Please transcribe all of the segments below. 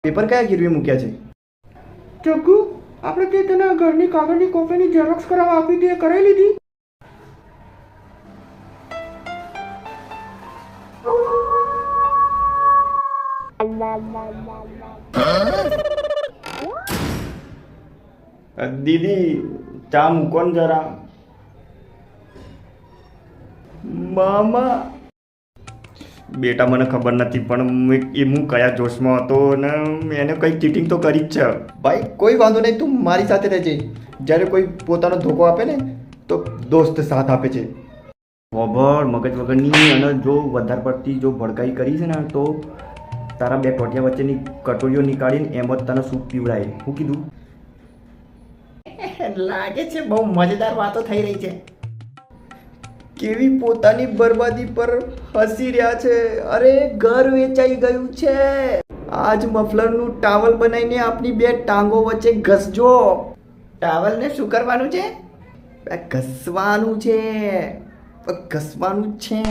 Paper કયા ગીરવે મૂક્યા છે? જગ્ગુ, આપણે તે તને ઘરની કાગળની કોપીની ઝેરોક્સ કરાવવા આપી હતી, એ કરાવી લીધી? દીદી ચા મૂકો ને જરા. મામા બેટા મને ખબર નથી પણ હું કયા જોશમાં હતો ને એને કંઈ ચીટિંગ તો કરી જ છે. ભાઈ કોઈ વાંધો નહીં, તું મારી સાથે રહેજે. જ્યારે કોઈ પોતાનો ધોકો આપે ને તો દોસ્ત સાથ આપે છે. ખબર મગજ વગરની, અને જો વધારે પડતી જો ભડકાઈ કરી છે ને તો તારા બે ટોટિયા વચ્ચેની કટોરીઓ નીકાળીને એમ જ તને સૂપ પીવડાય. શું કીધું? લાગે છે બહુ મજેદાર વાતો થઈ રહી છે. કેવી પોતાની બરબાદી પર હસી રહ્યા છે. અરે ઘર વેચાઈ ગયું છે. આજ મફલરનું ટાવલ બનાવીને આપની બે ટાંગો વચ્ચે ઘસજો. ટાવલને શું કરવાનું છે? ઘસવાનું છે, ઘસવાનું છે.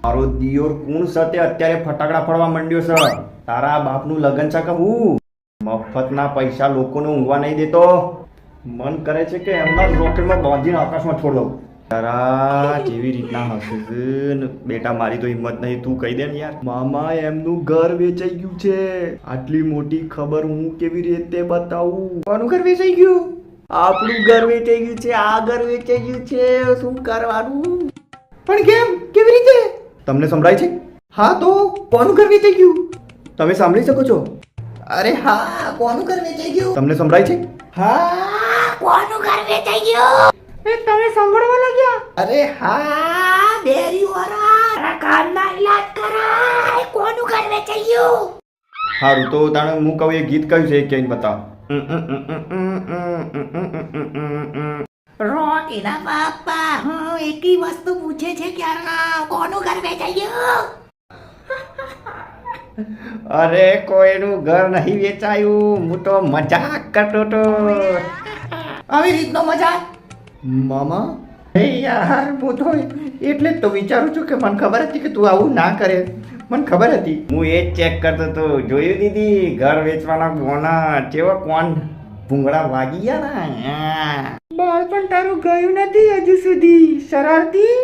મારો દિયોર કુણ સાથે અત્યારે ફટાકડા ફોડવા માંડ્યો છે. તારા બાપનું લગન છે કે હું? મફતના પૈસા લોકોને ઊંઘવા નહીં દેતો. મન કરે છે કે એમના રોકેટમાં બાંધીને આકાશમાં છોડ દઉં. તારા જેવી રીતના હશે ને બેટા, મારી તો હિંમત નહીં. તું કહી દે ને યાર. મામા એમનું ઘર વેચાઈ ગયું છે. આટલી મોટી ખબર હું કેવી રીતે બતાવું? કોનું ઘર વેચાઈ ગયું? આપણું ઘર વેચાઈ ગયું છે. આ ઘર વેચાઈ ગયું છે. શું કરવાનું? પણ કેમ? કેવી રીતે? તમને સંભળાય છે? હા, તો કોનું ઘર વેચાઈ ગયું? તમે સાંભળી શકો છો? અરે હા, કોનું ઘર વેચાઈ ગયું? તમને સંભળાય છે? હા, કોનું ઘર વેચાઈ ગયું? એ તમે સાંભળવા લાગ્યા? અરે હા, બેરીવાળા કાનના ઈલાજ કરાય. કોનું ઘર વેચાઈ ગયું? સારું તો તાણે હું કહું એ ગીત કયું છે એ કહીને બતાવ. રોકીના બાપા, હું એકી વસ્તુ પૂછે છે ક્યારના, કોનું ઘર વેચાઈ ગયું? અરે કોઈનું ઘર નહીં વેચાયું, હું તો મજાક કરતો તો. આવી રીતનો મજાક? મામા એ યાર, હું તો એટલે જ તો વિચારું છું કે મને ખબર હતી કે તું આવું ના કરે. મને ખબર હતી. હું એ જ ચેક કરતો તો. જોયું દીદી ઘર વેચવાના બોના કેવા કોણ ભૂંગળા વાગી ગયા ને. બાળપણ તારું ગયું નથી હજુ સુધી, શરારતી.